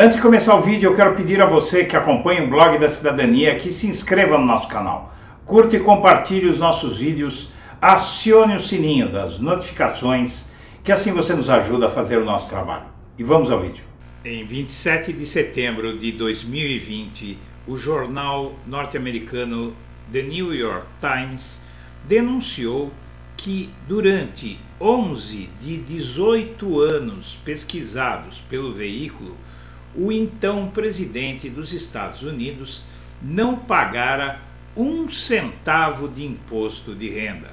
Antes de começar o vídeo, eu quero pedir a você que acompanha o Blog da Cidadania que se inscreva no nosso canal, curta e compartilhe os nossos vídeos, acione o sininho das notificações, que assim você nos ajuda a fazer o nosso trabalho. E vamos ao vídeo. Em 27 de setembro de 2020, o jornal norte-americano The New York Times denunciou que durante 11 de 18 anos pesquisados pelo veículo, o então presidente dos Estados Unidos não pagara um centavo de imposto de renda.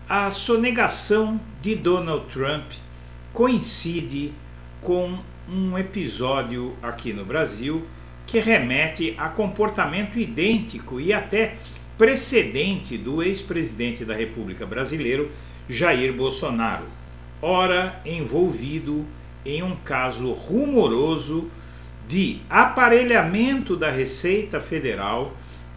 A sonegação de Donald Trump coincide com um episódio aqui no Brasil que remete a comportamento idêntico e até precedente do ex-presidente da República Brasileira, Jair Bolsonaro, ora envolvido em um caso rumoroso de aparelhamento da Receita Federal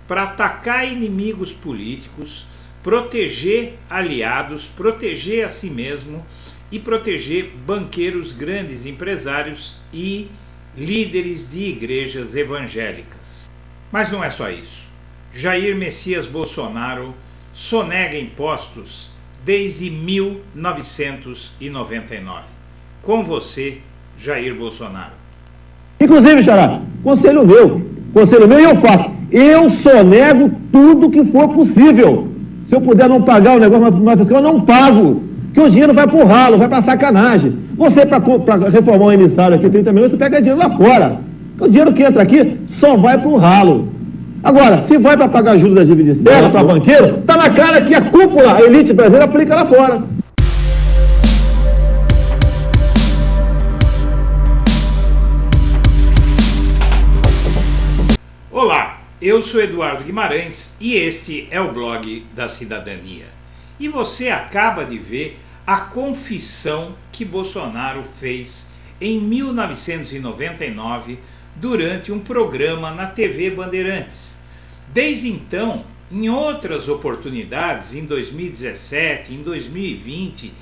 para atacar inimigos políticos, proteger aliados, proteger a si mesmo e proteger banqueiros, grandes empresários e líderes de igrejas evangélicas. Mas não é só isso. Jair Messias Bolsonaro sonega impostos desde 1999. Com você, Jair Bolsonaro. Inclusive, Xará, conselho meu e eu faço. Eu sonego tudo que for possível. Se eu puder não pagar o negócio, mas eu não pago. Porque o dinheiro vai pro ralo, vai pra sacanagem. Você, para reformar um emissário aqui, 30 minutos, pega dinheiro lá fora. O dinheiro que entra aqui só vai pro ralo. Agora, se vai para pagar juros da dívida externa, para banqueiro, tá na cara que a cúpula, a elite brasileira, aplica lá fora. Olá, eu sou Eduardo Guimarães e este é o Blog da Cidadania. E você acaba de ver a confissão que Bolsonaro fez em 1999 durante um programa na TV Bandeirantes. Desde então, em outras oportunidades, em 2017, em 2020,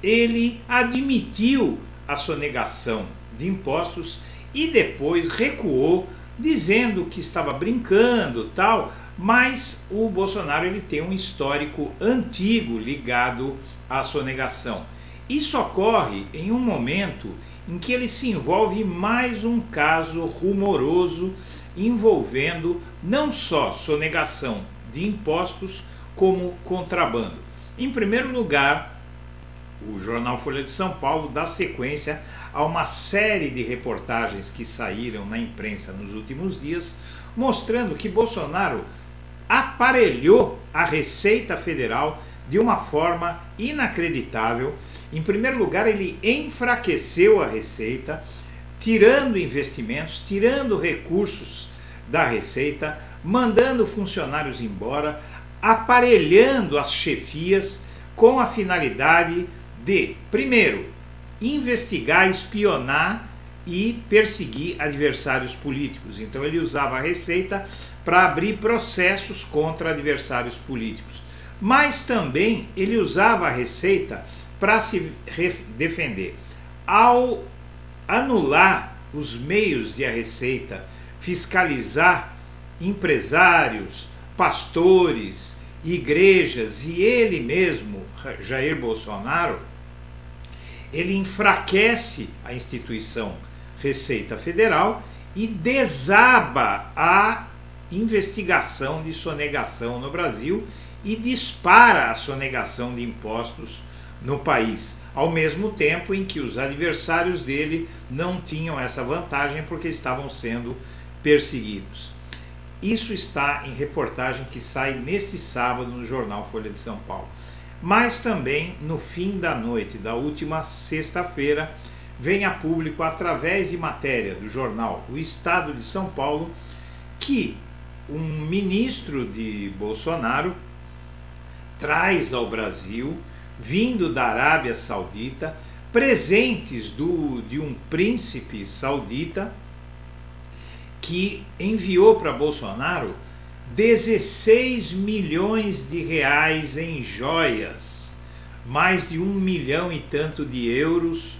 ele admitiu a sonegação de impostos e depois recuou, dizendo que estava brincando, tal, mas o Bolsonaro ele tem um histórico antigo ligado à sonegação. Isso ocorre em um momento em que ele se envolve em mais um caso rumoroso envolvendo não só sonegação de impostos, como contrabando. Em primeiro lugar, o jornal Folha de São Paulo dá sequência a uma série de reportagens que saíram na imprensa nos últimos dias, mostrando que Bolsonaro aparelhou a Receita Federal de uma forma inacreditável. Em primeiro lugar, ele enfraqueceu a Receita, tirando investimentos, tirando recursos da Receita, mandando funcionários embora, aparelhando as chefias com a finalidade de, primeiro, investigar, espionar e perseguir adversários políticos. Então ele usava a Receita para abrir processos contra adversários políticos. Mas também ele usava a Receita para se defender. Ao anular os meios de a Receita fiscalizar empresários, pastores, igrejas e ele mesmo, Jair Bolsonaro, ele enfraquece a instituição Receita Federal e desaba a investigação de sonegação no Brasil e dispara a sonegação de impostos no país, ao mesmo tempo em que os adversários dele não tinham essa vantagem porque estavam sendo perseguidos. Isso está em reportagem que sai neste sábado no jornal Folha de São Paulo. Mas também no fim da noite da última sexta-feira vem a público, através de matéria do jornal O Estado de São Paulo, que um ministro de Bolsonaro traz ao Brasil, vindo da Arábia Saudita, presentes de um príncipe saudita que enviou para Bolsonaro 16 milhões de reais em joias, mais de 1 milhão e tanto de euros,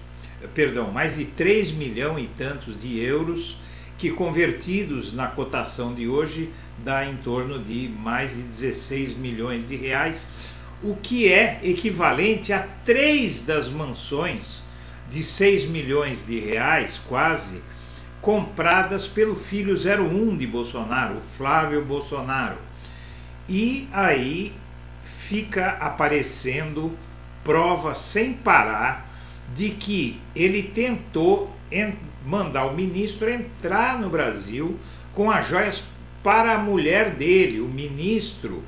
mais de 3 milhões e tantos de euros, que convertidos na cotação de hoje dá em torno de mais de 16 milhões de reais, o que é equivalente a 3 das mansões de 6 milhões de reais, quase, compradas pelo filho 01 de Bolsonaro, o Flávio Bolsonaro. E aí fica aparecendo prova sem parar de que ele tentou mandar o ministro entrar no Brasil com as joias para a mulher dele. O ministro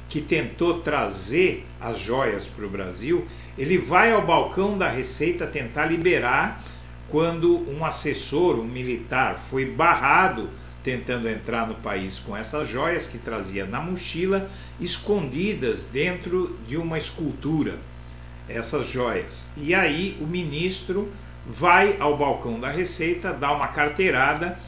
que tentou trazer as joias para o Brasil, ele vai ao balcão da Receita tentar liberar, quando um assessor, um militar, foi barrado tentando entrar no país com essas joias que trazia na mochila, escondidas dentro de uma escultura, essas joias. E aí o ministro vai ao balcão da Receita, dá uma carteirada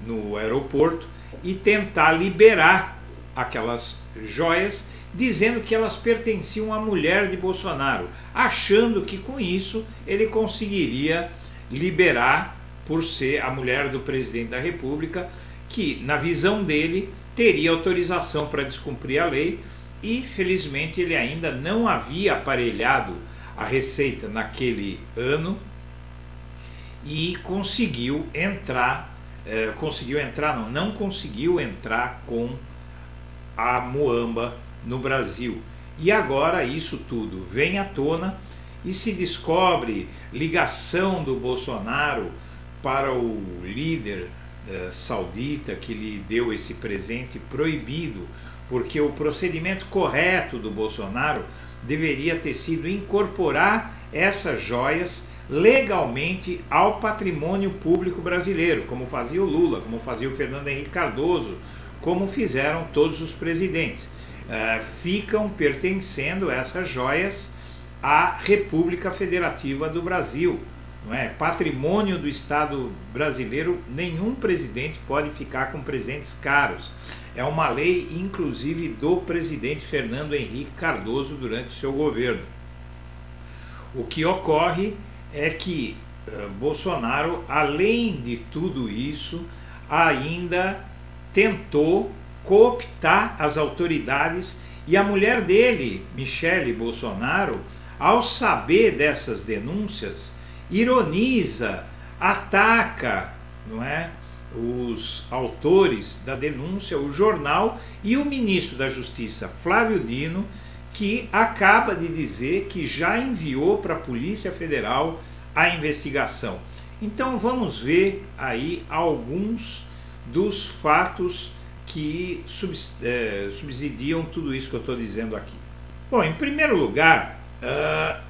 no aeroporto e tentar liberar aquelas joias, dizendo que elas pertenciam à mulher de Bolsonaro, achando que com isso ele conseguiria liberar, por ser a mulher do presidente da República, que na visão dele teria autorização para descumprir a lei. E felizmente ele ainda não havia aparelhado a Receita naquele ano e conseguiu entrar com a muamba no Brasil. E agora isso tudo vem à tona e se descobre ligação do Bolsonaro para o líder saudita, que lhe deu esse presente proibido, porque o procedimento correto do Bolsonaro deveria ter sido incorporar essas joias legalmente ao patrimônio público brasileiro, como fazia o Lula, como fazia o Fernando Henrique Cardoso, como fizeram todos os presidentes. Ficam pertencendo essas joias à República Federativa do Brasil. Não é? Patrimônio do Estado brasileiro, nenhum presidente pode ficar com presentes caros. É uma lei, inclusive, do presidente Fernando Henrique Cardoso durante o seu governo. O que ocorre é que Bolsonaro, além de tudo isso, ainda tentou cooptar as autoridades, e a mulher dele, Michele Bolsonaro, ao saber dessas denúncias, ironiza, ataca, não é, os autores da denúncia, o jornal e o ministro da Justiça, Flávio Dino, que acaba de dizer que já enviou para a Polícia Federal a investigação. Então vamos ver aí alguns dos fatos que subsidiam tudo isso que eu estou dizendo aqui. Bom, em primeiro lugar,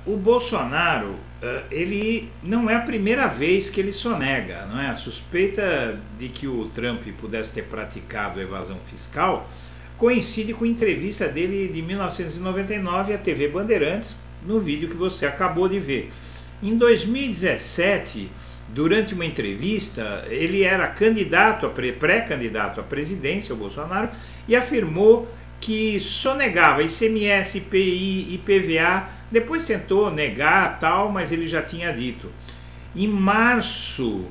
o Bolsonaro, ele não é a primeira vez que ele sonega, não é? A suspeita de que o Trump pudesse ter praticado evasão fiscal coincide com a entrevista dele de 1999 à TV Bandeirantes, no vídeo que você acabou de ver. Em 2017, durante uma entrevista, ele era pré-candidato à presidência, o Bolsonaro, e afirmou que sonegava ICMS, IPI, IPVA. Depois tentou negar tal, mas ele já tinha dito. Em março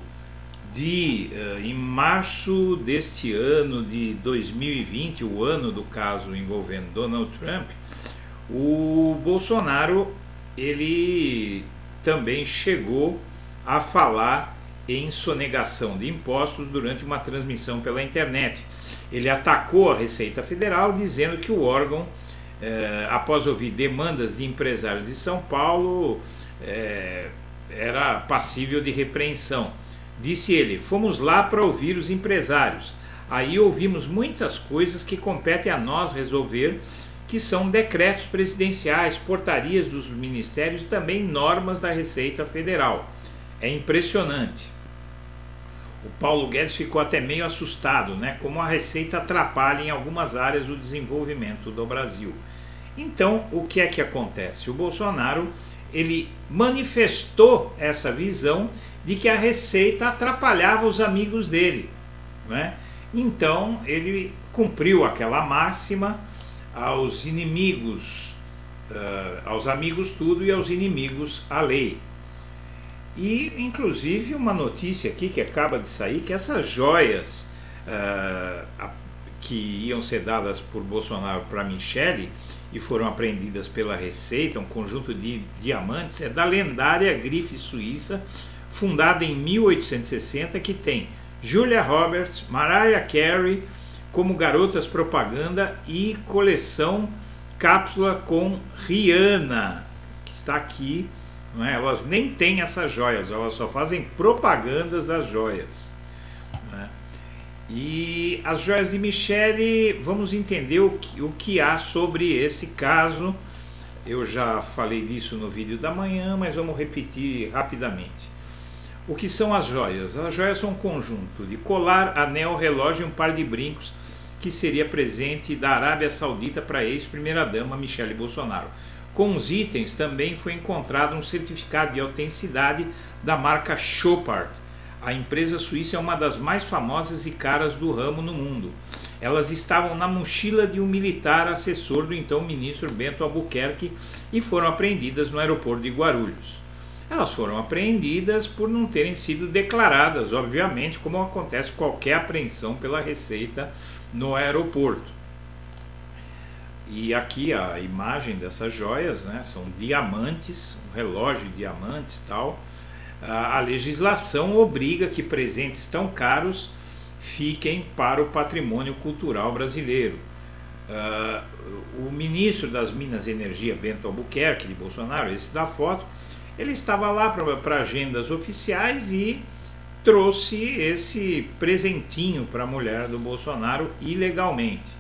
deste ano de 2020, o ano do caso envolvendo Donald Trump, o Bolsonaro, ele também chegou a falar em sonegação de impostos durante uma transmissão pela internet. Ele atacou a Receita Federal, dizendo que o órgão, após ouvir demandas de empresários de São Paulo, era passível de repreensão. Disse ele: fomos lá para ouvir os empresários. Aí ouvimos muitas coisas que competem a nós resolver, que são decretos presidenciais, portarias dos ministérios e também normas da Receita Federal. É impressionante. O Paulo Guedes ficou até meio assustado, né? Como a Receita atrapalha em algumas áreas o desenvolvimento do Brasil. Então, o que é que acontece? O Bolsonaro, ele manifestou essa visão de que a Receita atrapalhava os amigos dele, né? Então, ele cumpriu aquela máxima: aos inimigos, aos amigos tudo e aos inimigos a lei. E inclusive uma notícia aqui que acaba de sair, que essas joias que iam ser dadas por Bolsonaro para Michele e foram apreendidas pela Receita, um conjunto de diamantes, é da lendária grife suíça, fundada em 1860, que tem Julia Roberts, Mariah Carey como garotas propaganda e coleção cápsula com Rihanna, que está aqui. Não é? Elas nem têm essas joias, elas só fazem propagandas das joias. Não é? E as joias de Michele, vamos entender o que há sobre esse caso. Eu já falei disso no vídeo da manhã, mas vamos repetir rapidamente. O que são as joias? As joias são um conjunto de colar, anel, relógio e um par de brincos que seria presente da Arábia Saudita para a ex-primeira-dama Michele Bolsonaro. Com os itens também foi encontrado um certificado de autenticidade da marca Chopard. A empresa suíça é uma das mais famosas e caras do ramo no mundo. Elas estavam na mochila de um militar assessor do então ministro Bento Albuquerque e foram apreendidas no aeroporto de Guarulhos. Elas foram apreendidas por não terem sido declaradas, obviamente, como acontece qualquer apreensão pela Receita no aeroporto. E aqui a imagem dessas joias, né, são diamantes, um relógio de diamantes e tal. A legislação obriga que presentes tão caros fiquem para o patrimônio cultural brasileiro. O ministro das Minas e Energia, Bento Albuquerque, de Bolsonaro, esse da foto, ele estava lá para agendas oficiais e trouxe esse presentinho para a mulher do Bolsonaro ilegalmente.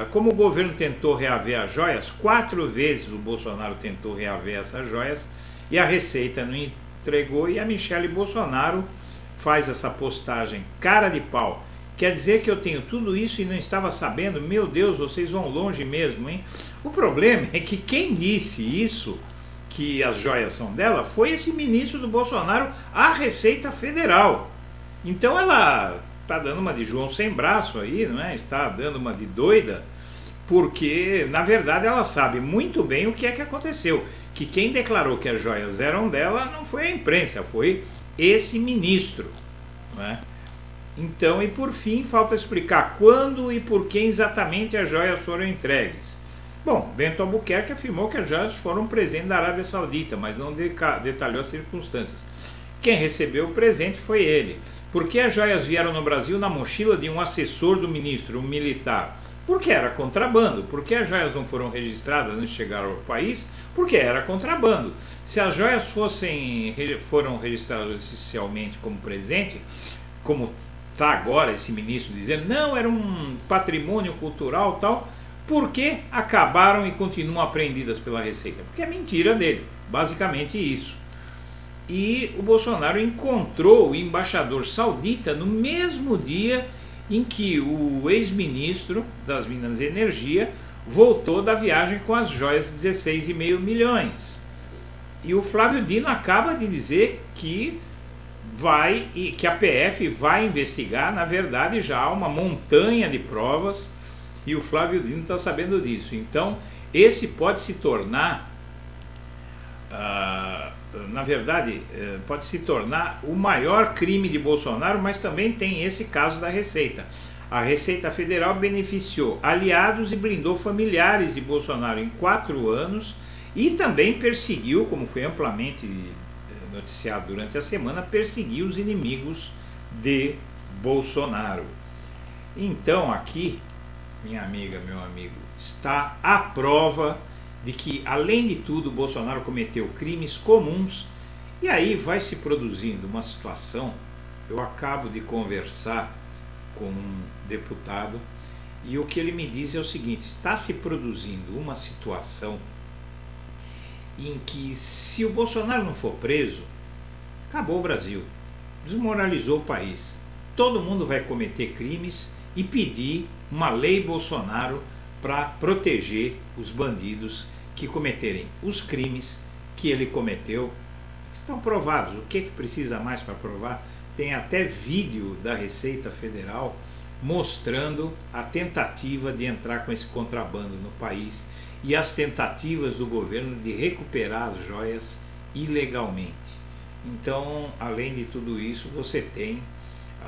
Como o governo tentou reaver as joias, 4 vezes o Bolsonaro tentou reaver essas joias e a Receita não entregou, e a Michele Bolsonaro faz essa postagem cara de pau. Quer dizer que eu tenho tudo isso e não estava sabendo? Meu Deus, vocês vão longe mesmo, hein? O problema é que quem disse isso, que as joias são dela, foi esse ministro do Bolsonaro à Receita Federal. Então ela está dando uma de João sem braço aí, não é? Está dando uma de doida, porque na verdade ela sabe muito bem o que é que aconteceu, que quem declarou que as joias eram dela não foi a imprensa, foi esse ministro, não é? Então, e por fim, falta explicar quando e por quem exatamente as joias foram entregues. Bom, Bento Albuquerque afirmou que as joias foram presente da Arábia Saudita, mas não detalhou as circunstâncias. Quem recebeu o presente foi ele. Por que as joias vieram no Brasil na mochila de um assessor do ministro, um militar? Porque era contrabando. Por que as joias não foram registradas antes de chegar ao país? Porque era contrabando. Se as joias foram registradas oficialmente como presente, como está agora esse ministro dizendo, não, era um patrimônio cultural tal, por que acabaram e continuam apreendidas pela Receita? Porque é mentira dele, basicamente isso. E o Bolsonaro encontrou o embaixador saudita no mesmo dia em que o ex-ministro das Minas e Energia voltou da viagem com as joias de 16,5 milhões. E o Flávio Dino acaba de dizer que a PF vai investigar. Na verdade já há uma montanha de provas e o Flávio Dino está sabendo disso. Então esse pode se tornar na verdade, pode se tornar o maior crime de Bolsonaro, mas também tem esse caso da Receita. A Receita Federal beneficiou aliados e blindou familiares de Bolsonaro em 4 anos e também perseguiu, como foi amplamente noticiado durante a semana, perseguiu os inimigos de Bolsonaro. Então aqui, minha amiga, meu amigo, está a prova de que, além de tudo, Bolsonaro cometeu crimes comuns. E aí vai se produzindo uma situação. Eu acabo de conversar com um deputado e o que ele me diz é o seguinte: está se produzindo uma situação em que, se o Bolsonaro não for preso, acabou o Brasil, desmoralizou o país, todo mundo vai cometer crimes e pedir uma lei Bolsonaro para proteger os bandidos que cometerem os crimes que ele cometeu. Estão provados. O que precisa mais para provar? Tem até vídeo da Receita Federal mostrando a tentativa de entrar com esse contrabando no país e as tentativas do governo de recuperar as joias ilegalmente. Então, além de tudo isso, você tem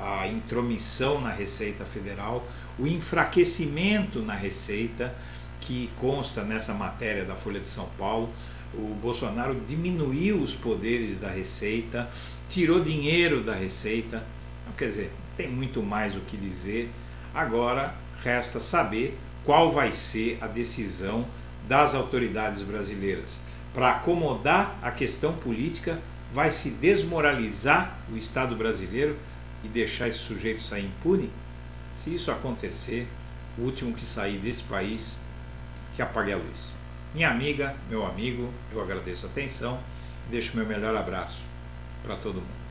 a intromissão na Receita Federal, o enfraquecimento na Receita, que consta nessa matéria da Folha de São Paulo. O Bolsonaro diminuiu os poderes da Receita, tirou dinheiro da Receita. Quer dizer, tem muito mais o que dizer. Agora resta saber qual vai ser a decisão das autoridades brasileiras. Para acomodar a questão política, vai se desmoralizar o Estado brasileiro e deixar esse sujeito sair impune? Se isso acontecer, o último que sair desse país, que apague a luz. Minha amiga, meu amigo, eu agradeço a atenção e deixo meu melhor abraço para todo mundo.